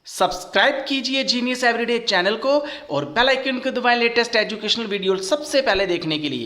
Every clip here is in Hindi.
सब्सक्राइब कीजिए जीनियस एवरीडे चैनल को और बेल आइकन को दबाएं लेटेस्ट एजुकेशनल वीडियो सबसे पहले देखने के लिए।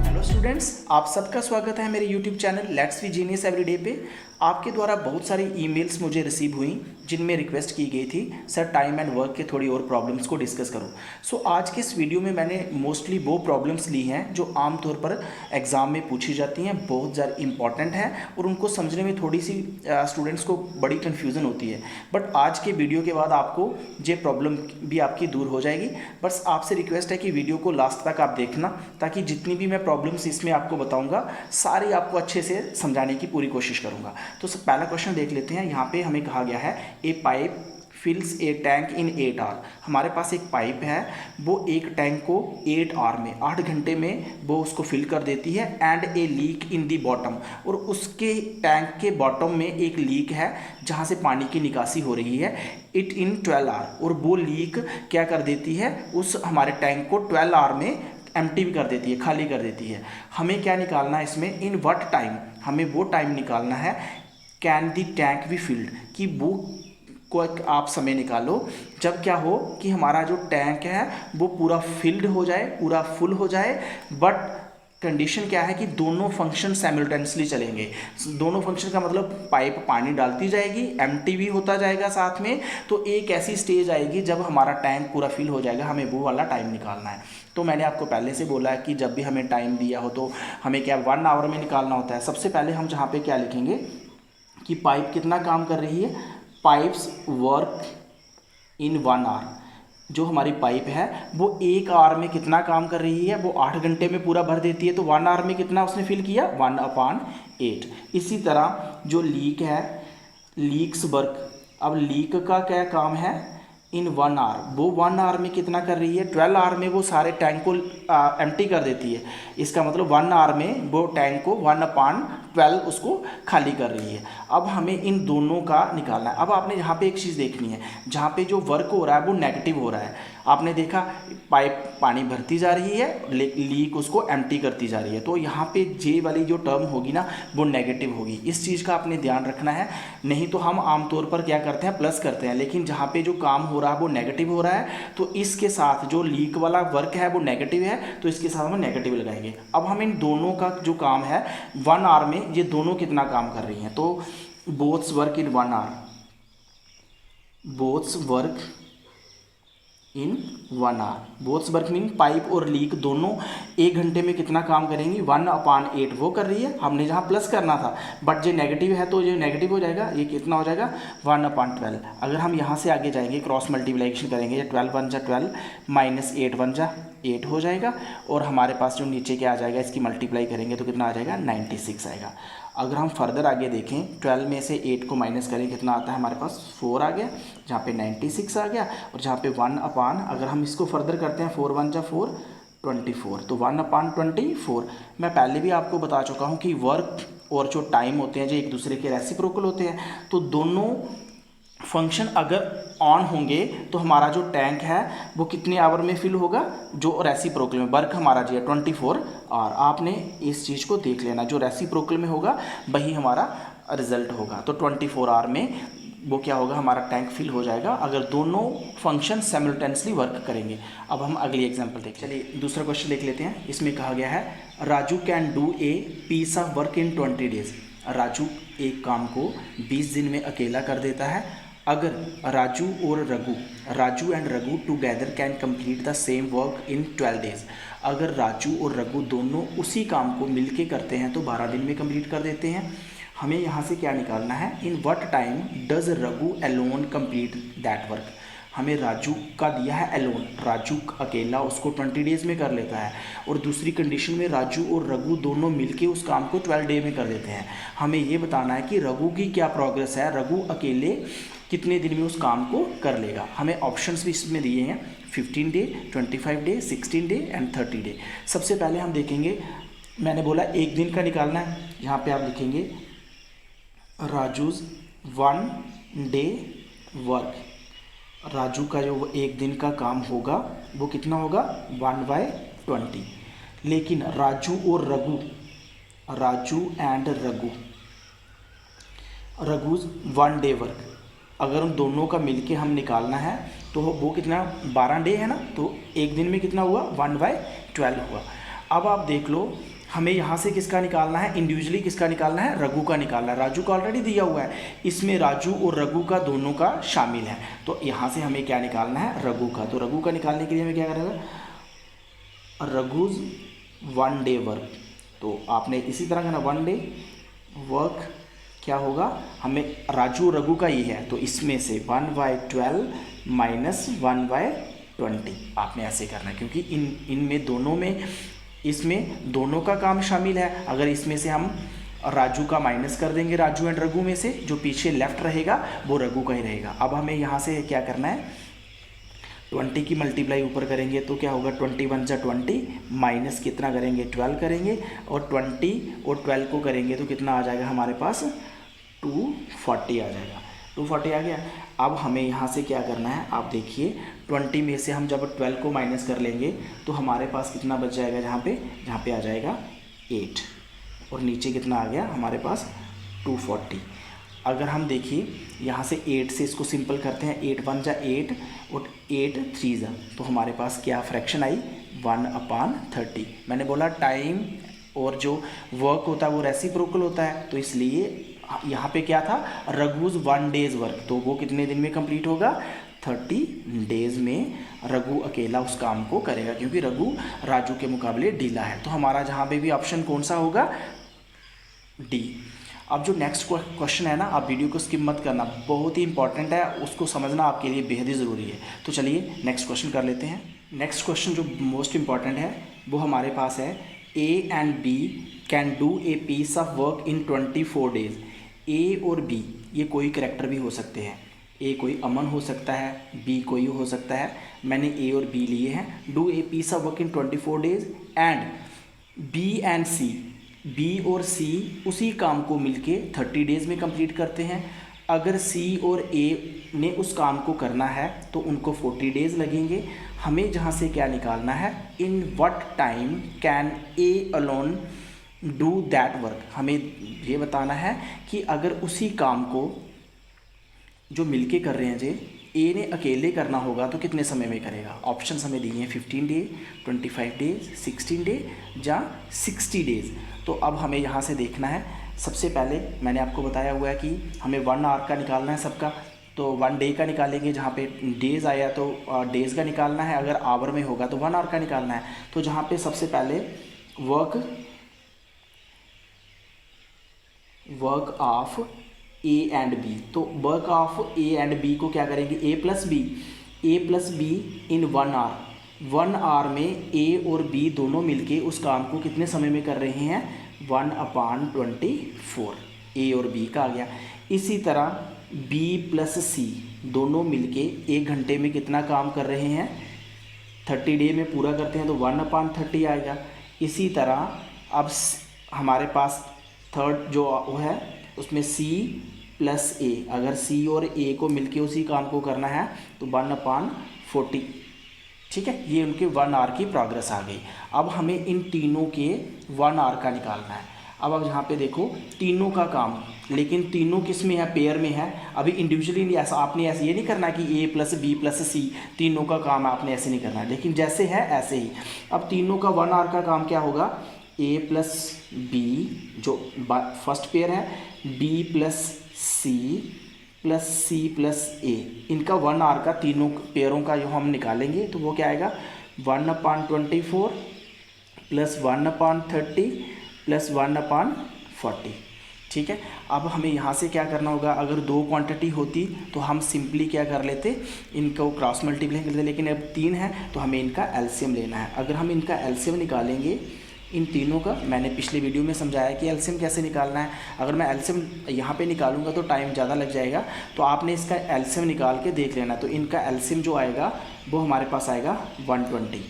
हेलो स्टूडेंट्स, आप सबका स्वागत है मेरे YouTube channel let's be genius everyday पे। आपके द्वारा बहुत सारी ईमेल्स मुझे रिसीव हुई जिनमें रिक्वेस्ट की गई थी सर टाइम एंड वर्क के थोड़ी और प्रॉब्लम्स को डिस्कस करो। सो आज के इस वीडियो में मैंने मोस्टली वो प्रॉब्लम्स ली हैं जो आमतौर पर एग्ज़ाम में पूछी जाती हैं, बहुत ज़्यादा इंपॉर्टेंट है और उनको समझने में थोड़ी सी स्टूडेंट्स को बड़ी कन्फ्यूज़न होती है। बट आज के वीडियो के बाद आपको ये प्रॉब्लम भी आपकी दूर हो जाएगी। बस आपसे रिक्वेस्ट है कि वीडियो को लास्ट तक आप देखना, ताकि जितनी भी मैं प्रॉब्लम्स इसमें आपको बताऊँगा सारी आपको अच्छे से समझाने की पूरी कोशिश करूँगा। तो पहला क्वेश्चन देख लेते हैं। यहाँ पे हमें कहा गया है a pipe fills a tank in 8 hour. हमारे पास एक पाइप है, वो एक टैंक को 8 आवर में 8 घंटे में वो उसको फिल कर देती है। And A leak in the bottom, और उसके टैंक के बॉटम में एक लीक है जहाँ से पानी की निकासी हो रही है इट इन 12 आवर। और वो लीक क्या कर देती है, उस हमारे टैंक को 12 आवर में एम्प्टी भी कर देती है, खाली कर देती है। हमें क्या निकालना है इसमें, इन व्हाट टाइम, हमें वो टाइम निकालना है can the tank be filled, कि वो को आप समय निकालो जब क्या हो कि हमारा जो टैंक है वो पूरा फिल्ड हो जाए, पूरा फुल हो जाए। बट कंडीशन क्या है कि दोनों फंक्शन साइमल्टेनियसली चलेंगे। दोनों फंक्शन का मतलब पाइप पानी डालती जाएगी, एम्प्टी भी होता जाएगा साथ में। तो एक ऐसी स्टेज आएगी जब हमारा टैंक पूरा फिल हो जाएगा, हमें वो वाला टाइम निकालना है। तो मैंने आपको पहले से बोला है कि जब भी हमें टाइम दिया हो तो हमें क्या 1 आवर में निकालना होता है। सबसे पहले हम जहाँ पे क्या लिखेंगे कि पाइप कितना काम कर रही है, पाइप्स वर्क इन 1 आवर। जो हमारी पाइप है वो 1 आवर में कितना काम कर रही है, वो 8 घंटे में पूरा भर देती है। तो 1 आवर में कितना उसने फिल किया, 1/8। इसी तरह जो लीक है, लीक्स वर्क, अब लीक का क्या काम है, इन 1 आवर, वो 1 आवर में कितना कर रही है, 12 आवर में वो सारे टैंक को एम्प्टी कर देती है। इसका मतलब 1 आवर में वो टैंक को 1/12 उसको खाली कर रही है। अब हमें इन दोनों का निकालना है। अब आपने यहाँ पे एक चीज़ देखनी है, जहाँ पे जो वर्क हो रहा है वो नेगेटिव हो रहा है। आपने देखा पाइप पानी भरती जा रही है, लीक उसको एम्प्टी करती जा रही है। तो यहाँ पे जे वाली जो टर्म होगी ना वो नेगेटिव होगी। इस चीज़ का आपने ध्यान रखना है। नहीं तो हम आमतौर पर क्या करते हैं, प्लस करते हैं, लेकिन जहाँ पे जो काम हो रहा है वो नेगेटिव हो रहा है तो इसके साथ जो लीक वाला वर्क है वो नेगेटिव है, तो इसके साथ हम नेगेटिव लगाएंगे। अब हम इन दोनों का जो काम है 1 आवर में ये दोनों कितना काम कर रही हैं, तो both's work in 1 hour, both's work in 1 hour. Both's work mean pipe और लीक दोनों 1 घंटे में कितना काम करेंगी, 1/8 वो कर रही है। हमने जहाँ प्लस करना था, बट जो नेगेटिव है तो ये नेगेटिव हो जाएगा, ये कितना हो जाएगा 1/12। अगर हम यहाँ से आगे जाएंगे क्रॉस मल्टीप्लिकेशन करेंगे, 12 1 जा 12 माइनस 8 1 जा 8 हो जाएगा। और हमारे पास जो नीचे क्या आ जाएगा, इसकी मल्टीप्लाई करेंगे तो कितना आ जाएगा 96 आएगा। अगर हम फर्दर आगे देखें 12 में से 8 को माइनस करें कितना आता है हमारे पास 4 आ गया, जहाँ पे 96 आ गया। और जहाँ पे 1/, अगर हम इसको फर्दर करते हैं 4 1 जा 4 24, तो 1/24। मैं पहले भी आपको बता चुका हूँ कि वर्क और जो टाइम होते हैं जो एक दूसरे के रेसिप्रोकल होते हैं। तो दोनों फंक्शन अगर ऑन होंगे तो हमारा जो टैंक है वो कितने आवर में फिल होगा, जो रेसिप्रोकल में वर्क हमारा जो है 24 आवर। आपने इस चीज़ को देख लेना, जो रेसिप्रोकल में होगा वही हमारा रिजल्ट होगा। तो 24 आवर में वो क्या होगा, हमारा टैंक फिल हो जाएगा अगर दोनों फंक्शन साइमल्टेनियसली वर्क करेंगे। अब हम अगली एग्जांपल देखें। चलिए दूसरा क्वेश्चन देख लेते हैं। इसमें कहा गया है Raju can do a piece of work in 20 days. Raju एक काम को 20 दिन में अकेला कर देता है। अगर Raju and Raghu together can complete the same work in 12 days. अगर राजू और रघु दोनों उसी काम को मिलके करते हैं तो 12 दिन में कंप्लीट कर देते हैं। हमें यहाँ से क्या निकालना है, in what time does Raghu alone complete that work. हमें राजू का दिया है अलोन, राजू अकेला उसको 20 डेज में कर लेता है। और दूसरी कंडीशन में राजू और रघु दोनों मिलके उस काम को 12 डे में कर देते हैं। हमें ये बताना है कि रघु की क्या प्रोग्रेस है, रघु अकेले कितने दिन में उस काम को कर लेगा। हमें ऑप्शंस भी इसमें दिए हैं, 15 day, 25 day, 16 day and 30 day. सबसे पहले हम देखेंगे, मैंने बोला 1 दिन का निकालना है। यहाँ पे आप लिखेंगे राजूज 1 डे वर्क। राजू का जो 1 दिन का काम होगा वो कितना होगा 1/20। लेकिन Raju and Raghu Raghu's 1 day work, अगर उन दोनों का मिलके हम निकालना है तो वो कितना 12 डे है ना, तो एक दिन में कितना हुआ 1/12 हुआ। अब आप देख लो हमें यहाँ से किसका निकालना है, इंडिविजुअली किसका निकालना है, रघु का निकालना है। राजू का ऑलरेडी दिया हुआ है, इसमें राजू और रघु का दोनों का शामिल है, तो यहाँ से हमें क्या निकालना है, रघु का। तो रघु का निकालने के लिए हमें क्या करेगा, रघुज 1 डे वर्क, तो आपने इसी तरह का ना 1 डे वर्क क्या होगा, हमें राजू रघु का ही है तो इसमें से 1/12 माइनस 1/20 आपने ऐसे करना है, क्योंकि इनमें दोनों में इसमें दोनों का काम शामिल है। अगर इसमें से हम राजू का माइनस कर देंगे, राजू एंड रघु में से जो पीछे लेफ्ट रहेगा वो रघु का ही रहेगा। अब हमें यहाँ से क्या करना है, 20 की मल्टीप्लाई ऊपर करेंगे तो क्या होगा, 21 जा 20 माइनस कितना करेंगे 12 करेंगे, और 20 और 12 को करेंगे तो कितना आ जाएगा हमारे पास 240 आ जाएगा, 240 आ गया। अब हमें यहाँ से क्या करना है, आप देखिए 20 में से हम जब 12 को माइनस कर लेंगे तो हमारे पास कितना बच जाएगा, जहाँ पे आ जाएगा 8, और नीचे कितना आ गया हमारे पास 240। अगर हम देखिए यहाँ से 8 से इसको सिंपल करते हैं, 8 1 जा 8 और 8 3 जा, तो हमारे पास क्या फ्रैक्शन आई 1/30। मैंने बोला टाइम और जो वर्क होता है वो रेसिप्रोकल होता है, तो इसलिए यहाँ पे क्या था, रघुज 1 डेज वर्क, तो वो कितने दिन में कंप्लीट होगा, 30 डेज में रघु अकेला उस काम को करेगा, क्योंकि रघु राजू के मुकाबले ढीला है। तो हमारा जहाँ पे भी ऑप्शन कौन सा होगा, डी। अब जो नेक्स्ट क्वेश्चन है ना, आप वीडियो को स्किप मत करना, बहुत ही इंपॉर्टेंट है, उसको समझना आपके लिए बेहद ही ज़रूरी है। तो चलिए नेक्स्ट क्वेश्चन कर लेते हैं। नेक्स्ट क्वेश्चन जो मोस्ट इंपॉर्टेंट है वो हमारे पास है, A and B can do a piece of work in 24 days. A और बी ये कोई करैक्टर भी हो सकते हैं, ए कोई अमन हो सकता है, बी कोई हो सकता है, मैंने ए और बी लिए हैं। Do a piece of work in 24 days and B and C, B और सी उसी काम को मिलके 30 डेज में कंप्लीट करते हैं। अगर सी और ए ने उस काम को करना है तो उनको 40 डेज लगेंगे। हमें जहाँ से क्या निकालना है, in what time can A alone do that work. हमें ये बताना है कि अगर उसी काम को जो मिलके कर रहे हैं जे ए ने अकेले करना होगा तो कितने समय में करेगा। ऑप्शन हमें दिए हैं 15 डे, 25 डेज, 16 डे या 60 डेज। तो अब हमें यहाँ से देखना है, सबसे पहले मैंने आपको बताया हुआ है कि हमें 1 आवर का निकालना है सबका, तो 1 डे का निकालेंगे, जहाँ पे डेज़ आया तो डेज़ का निकालना है, अगर आवर में होगा तो 1 आवर का निकालना है। तो जहाँ पे सबसे पहले work of A and B, तो work of A and B को क्या करेंगे, A plus B in 1 hour. 1 hour में ए और बी दोनों मिलके उस काम को कितने समय में कर रहे हैं, 1/24 ए और बी का आ गया। इसी तरह बी प्लस सी दोनों मिलके 1 घंटे में कितना काम कर रहे हैं, 30 डे में पूरा करते हैं तो 1/30 आएगा। इसी तरह अब हमारे पास थर्ड जो वो है उसमें सी प्लस ए, अगर सी और ए को मिलके उसी काम को करना है तो 1/40। ठीक है, ये उनके 1 आवर की प्रोग्रेस आ गई। अब हमें इन तीनों के 1 आवर का निकालना है। अब यहाँ पे देखो तीनों का काम, लेकिन तीनों किस में है, पेयर में है। अभी इंडिविजुअली नहीं, ऐसा आपने ऐसे ये नहीं करना कि ए प्लस बी प्लस सी तीनों का काम आपने ऐसे नहीं करना है, लेकिन जैसे है ऐसे ही। अब तीनों का 1 आवर का काम क्या होगा, ए प्लस बी जो फर्स्ट पेयर है, बी प्लस सी प्लस ए, इनका 1 आवर का तीनों पेयरों का जो हम निकालेंगे तो वो क्या आएगा, 1/24 प्लस 1/30 प्लस 1/40। ठीक है, अब हमें यहाँ से क्या करना होगा, अगर 2 क्वांटिटी होती तो हम सिंपली क्या कर लेते, इनको क्रॉस मल्टीप्लाई कर लेते, लेकिन अब 3 है तो हमें इनका एलसीएम लेना है। अगर हम इनका एलसीएम निकालेंगे इन तीनों का, मैंने पिछले वीडियो में समझाया कि एलसीएम कैसे निकालना है। अगर मैं एलसीएम यहाँ पे निकालूंगा तो टाइम ज़्यादा लग जाएगा, तो आपने इसका एलसीएम निकाल के देख लेना। तो इनका एलसीएम जो आएगा वो हमारे पास आएगा 120।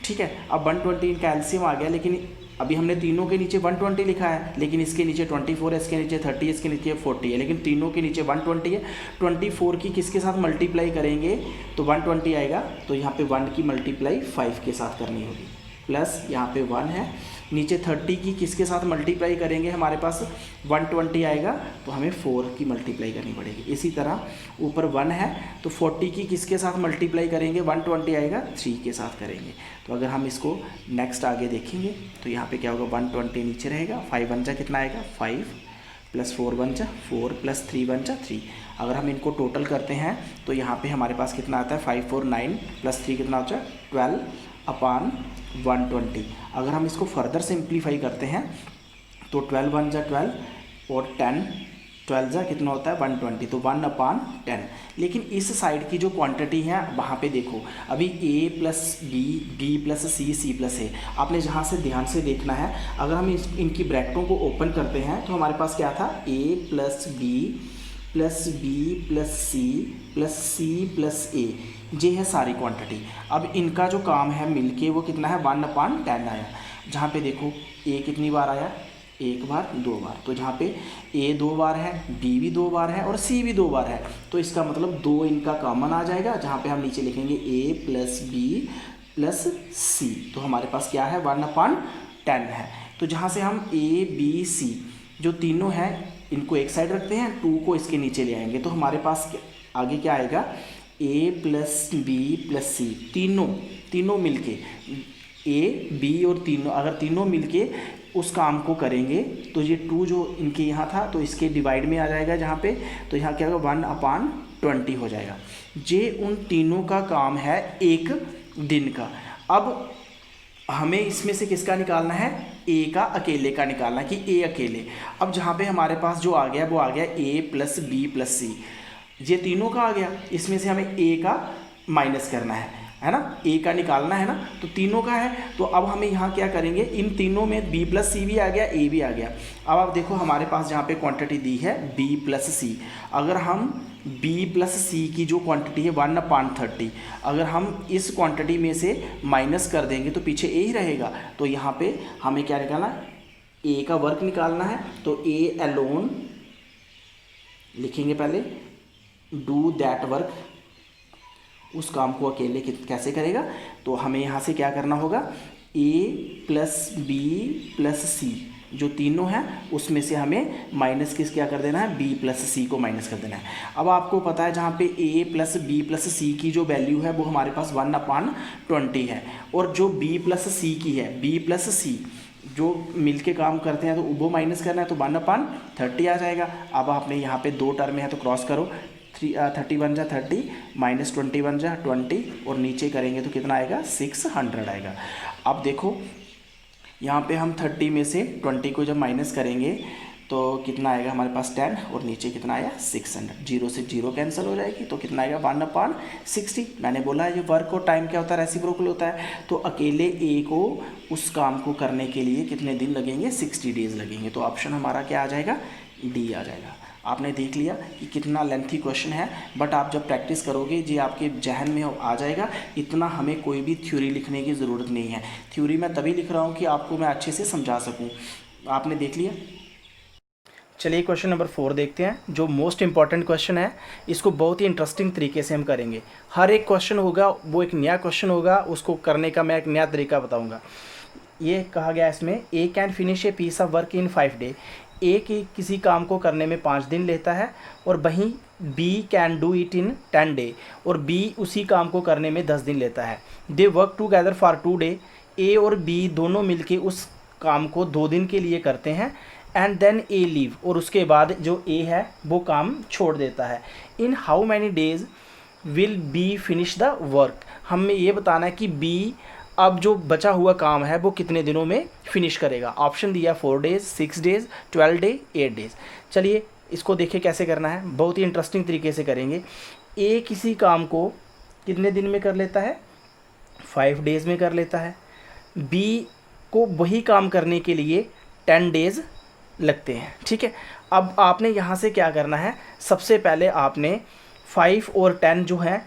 ठीक है, अब 120 इनका एलसीएम आ गया, लेकिन अभी हमने तीनों के नीचे 120 लिखा है, लेकिन इसके नीचे 24 है, इसके नीचे 30 है, इसके नीचे 40 है, लेकिन तीनों के नीचे 120 है। 24 की किसके साथ मल्टीप्लाई करेंगे तो 120 आएगा, तो यहाँ पे 1 की मल्टीप्लाई 5 के साथ करनी होगी, प्लस यहाँ पे 1 है नीचे 30 की किसके साथ मल्टीप्लाई करेंगे, हमारे पास 120 आएगा, तो हमें 4 की मल्टीप्लाई करनी पड़ेगी। इसी तरह ऊपर 1 है तो 40 की किसके साथ मल्टीप्लाई करेंगे, 120 आएगा, 3 के साथ करेंगे। तो अगर हम इसको नेक्स्ट आगे देखेंगे तो यहाँ पे क्या होगा, 120 नीचे रहेगा, 5 1 जा कितना आएगा 5 प्लस 4 1 जा 4 प्लस 3 1 जा 3। अगर हम इनको टोटल करते हैं तो यहाँ पे हमारे पास कितना आता है 5 4 9 प्लस 3 कितना होता है 12 अपान 120। अगर हम इसको फर्दर सिंप्लीफाई करते हैं तो 12 1 जा 12 और 12 जा कितना होता है 120, तो 1 अपान 10। लेकिन इस साइड की जो क्वांटिटी है वहाँ पे देखो, अभी a plus B plus C plus A, आपने जहाँ से ध्यान से देखना है। अगर हम इनकी ब्रैकेटों को ओपन करते हैं तो हमारे पास क्या था, a plus B plus C plus A, ये है सारी क्वांटिटी। अब इनका जो काम है मिलके वो कितना है 1 अपान 10 आया। जहाँ पे देखो a कितनी बार आया, एक बार 2 बार, तो जहाँ पे a 2 बार है, b भी 2 बार है और c भी 2 बार है, तो इसका मतलब 2 इनका कॉमन आ जाएगा। जहाँ पे हम नीचे लिखेंगे a प्लस बी प्लस सी, तो हमारे पास क्या है 1 अपान 10 है। तो जहाँ से हम a b c जो तीनों हैं इनको एक साइड रखते हैं, 2 को इसके नीचे ले आएंगे, तो हमारे पास आगे क्या आएगा a प्लस बी प्लस सी, तीनों मिलके a b और तीनों, अगर तीनों मिलके उस काम को करेंगे तो ये 2 जो इनके यहाँ था तो इसके डिवाइड में आ जाएगा जहाँ पे, तो यहाँ क्या होगा 1 अपान 20 हो जाएगा। ये उन तीनों का काम है एक दिन का। अब हमें इसमें से किसका निकालना है, a का अकेले का निकालना है कि a अकेले। अब जहाँ पे हमारे पास जो आ गया वो आ गया a प्लस बी प्लस सी, ये तीनों का आ गया, इसमें से हमें a का माइनस करना है ना, a का निकालना है ना, तो तीनों का है। तो अब हमें यहाँ क्या करेंगे, इन तीनों में b प्लस सी भी आ गया, a भी आ गया। अब आप देखो हमारे पास जहाँ पे क्वांटिटी दी है b प्लस सी, अगर हम b प्लस सी की जो क्वांटिटी है 1 अपान 30, अगर हम इस क्वांटिटी में से माइनस कर देंगे तो पीछे a ही रहेगा। तो यहाँ पे हमें क्या निकालना है, a का वर्क निकालना है, तो a अलोन लिखेंगे पहले, डू दैट वर्क, उस काम को अकेले कैसे करेगा। तो हमें यहाँ से क्या करना होगा, a प्लस बी प्लस सी जो तीनों हैं उसमें से हमें माइनस क्या कर देना है, b प्लस सी को माइनस कर देना है। अब आपको पता है जहाँ पे a प्लस बी प्लस सी की जो वैल्यू है वो हमारे पास 1 अपान 20 है, और जो b प्लस सी की है, b प्लस सी जो मिलके काम करते हैं तो वो माइनस करना है, तो 1 अपान 30 आ जाएगा। अब आपने यहाँ पे 2 टर्म है तो क्रॉस करो, 31 जा 30 माइनस 21 जा 20 और नीचे करेंगे तो कितना आएगा 600 आएगा। अब देखो यहाँ पे हम 30 में से 20 को जब माइनस करेंगे तो कितना आएगा हमारे पास 10 और नीचे कितना आया 600, 0 से 0 कैंसिल हो जाएगी, तो कितना आएगा 1 अपान 60। मैंने बोला ये वर्क और टाइम क्या होता है, रेसिप्रोकल होता है। तो अकेले ए को उस काम को करने के लिए कितने दिन लगेंगे, 60 डेज लगेंगे। तो ऑप्शन हमारा क्या आ जाएगा, डी आ जाएगा। आपने देख लिया कि कितना लेंथी क्वेश्चन है, बट आप जब प्रैक्टिस करोगे जी आपके जहन में आ जाएगा। इतना हमें कोई भी थ्योरी लिखने की ज़रूरत नहीं है। थ्योरी मैं तभी लिख रहा हूँ कि आपको मैं अच्छे से समझा सकूँ। आपने देख लिया। चलिए क्वेश्चन नंबर 4 देखते हैं, जो मोस्ट इंपॉर्टेंट क्वेश्चन है। इसको बहुत ही इंटरेस्टिंग तरीके से हम करेंगे। हर एक क्वेश्चन होगा वो एक नया क्वेश्चन होगा, उसको करने का मैं एक नया तरीका बताऊँगा। ये कहा गया इसमें, A can finish a piece of work in 5 day. A की किसी काम को करने में 5 दिन लेता है, और वहीं B can do it in 10 day, और बी उसी काम को करने में 10 दिन लेता है। They work together for 2 day. A और बी दोनों मिलके उस काम को 2 दिन के लिए करते हैं। एंड देन ए लीव, और उसके बाद जो ए है वो काम छोड़ देता है। In how many days will be finish the work. हमें ये बताना है कि बी अब जो बचा हुआ काम है वो कितने दिनों में फिनिश करेगा। ऑप्शन दिया 4 डेज, 6 डेज, 12 डे, 8 डेज। चलिए इसको देखिए कैसे करना है, बहुत ही इंटरेस्टिंग तरीके से करेंगे। ए किसी काम को कितने दिन में कर लेता है, 5 डेज़ में कर लेता है। बी को वही काम करने के लिए 10 डेज़ लगते हैं, ठीक है। अब आपने यहाँ से क्या करना है, सबसे पहले आपने 5 और 10 जो है,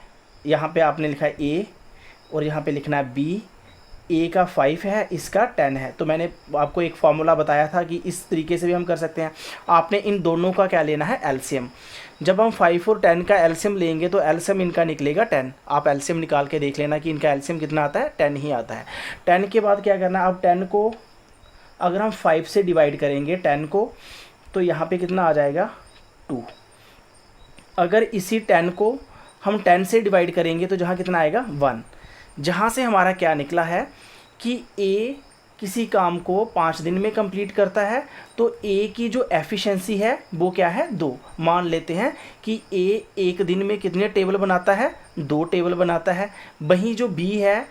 यहाँ पे आपने लिखा है ए और यहाँ पे लिखना है बी। ए का 5 है, इसका 10 है। तो मैंने आपको एक फार्मूला बताया था कि इस तरीके से भी हम कर सकते हैं। आपने इन दोनों का क्या लेना है, एलसीएम। जब हम 5 और 10 का एलसीएम लेंगे तो एलसीएम इनका निकलेगा 10। आप एलसीएम निकाल के देख लेना कि इनका एलसीएम कितना आता है, 10 ही आता है। 10 के बाद क्या करना है, अब 10 को अगर हम 5 से डिवाइड करेंगे 10 को तो यहाँ पे कितना आ जाएगा 2। अगर इसी 10 को हम 10 से डिवाइड करेंगे तो जहाँ कितना आएगा 1। जहाँ से हमारा क्या निकला है कि ए किसी काम को 5 दिन में कंप्लीट करता है तो ए की जो एफिशिएंसी है वो क्या है 2। मान लेते हैं कि ए एक दिन में कितने टेबल बनाता है 2 टेबल बनाता है। वहीं जो बी है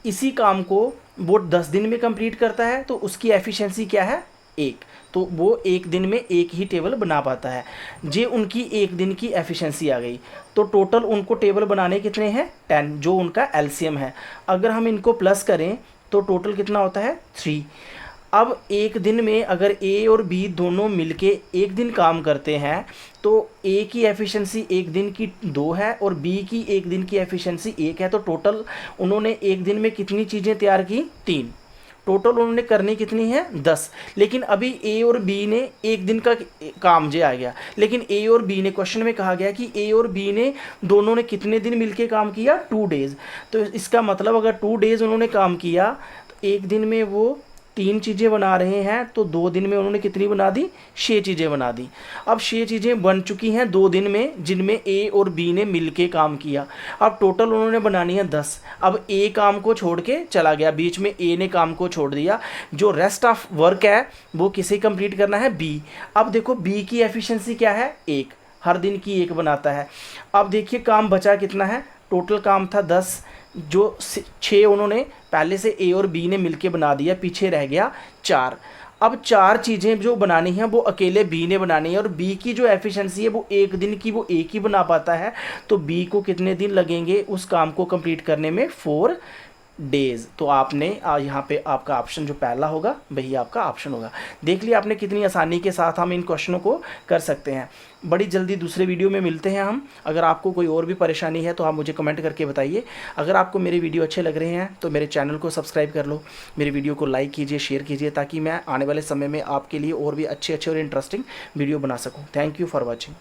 इसी काम को वो 10 दिन में कंप्लीट करता है तो उसकी एफिशिएंसी क्या है 1। तो वो एक दिन में एक ही टेबल बना पाता है। ये उनकी एक दिन की एफिशिएंसी आ गई। तो टोटल उनको टेबल बनाने कितने हैं 10, जो उनका एलसीएम है। अगर हम इनको प्लस करें तो टोटल कितना होता है 3। अब एक दिन में अगर ए और बी दोनों मिलके एक दिन काम करते हैं तो ए की एफिशिएंसी एक दिन की 2 है और बी की एक दिन की एफिशिएंसी 1 है। तो टोटल उन्होंने एक दिन में कितनी चीज़ें तैयार की 3। टोटल उन्होंने करनी कितनी है 10। लेकिन अभी ए और बी ने एक दिन का काम जो आ गया, लेकिन ए और बी ने क्वेश्चन में कहा गया कि ए और बी ने दोनों ने कितने दिन मिलके काम किया 2 डेज़। तो इसका मतलब अगर 2 डेज़ उन्होंने काम किया तो एक दिन में वो 3 चीज़ें बना रहे हैं तो 2 दिन में उन्होंने कितनी बना दी 6 चीज़ें बना दी। अब 6 चीज़ें बन चुकी हैं 2 दिन में जिनमें ए और बी ने मिलके काम किया। अब टोटल उन्होंने बनानी है 10। अब ए काम को छोड़ के चला गया, बीच में ए ने काम को छोड़ दिया। जो रेस्ट ऑफ वर्क है वो किसे कंप्लीट करना है बी। अब देखो बी की एफिशिएंसी क्या है 1, हर दिन की 1 बनाता है। अब देखिए काम बचा कितना है, टोटल काम था 10, जो 6 उन्होंने पहले से ए और बी ने मिलके बना दिया, पीछे रह गया 4। अब 4 चीज़ें जो बनानी हैं वो अकेले बी ने बनानी है और बी की जो एफिशिएंसी है वो एक दिन की वो एक ही बना पाता है। तो बी को कितने दिन लगेंगे उस काम को कंप्लीट करने में 4 डेज़। तो आपने यहाँ पे आपका ऑप्शन जो पहला होगा वही आपका ऑप्शन होगा। देख लिया आपने कितनी आसानी के साथ हम इन क्वेश्चनों को कर सकते हैं। बड़ी जल्दी दूसरे वीडियो में मिलते हैं हम। अगर आपको कोई और भी परेशानी है तो आप मुझे कमेंट करके बताइए। अगर आपको मेरे वीडियो अच्छे लग रहे हैं तो मेरे चैनल को सब्सक्राइब कर लो, मेरे वीडियो को लाइक कीजिए, शेयर कीजिए, ताकि मैं आने वाले समय में आपके लिए और भी अच्छे और इंटरेस्टिंग वीडियो बना सकूँ। Thank you for watching.